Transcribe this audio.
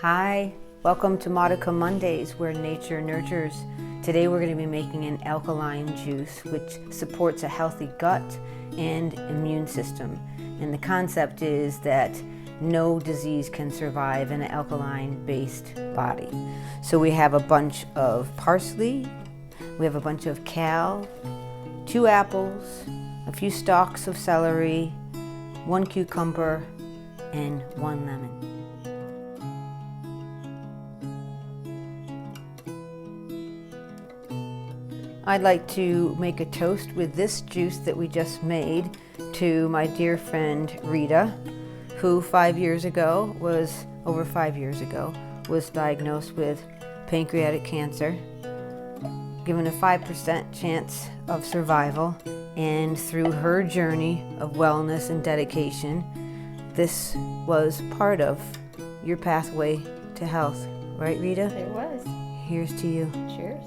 Hi, welcome to Modicum Mondays, where nature nurtures. Today we're going to be making an alkaline juice which supports a healthy gut and immune system. And the concept is that no disease can survive in an alkaline-based body. So we have a bunch of parsley, we have a bunch of kale, 2 apples, a few stalks of celery, 1 cucumber, and 1 lemon. I'd like to make a toast with this juice that we just made to my dear friend Rita, who over 5 years ago, was diagnosed with pancreatic cancer, given a 5% chance of survival, and through her journey of wellness and dedication, this was part of your pathway to health. Right, Rita? It was. Here's to you. Cheers.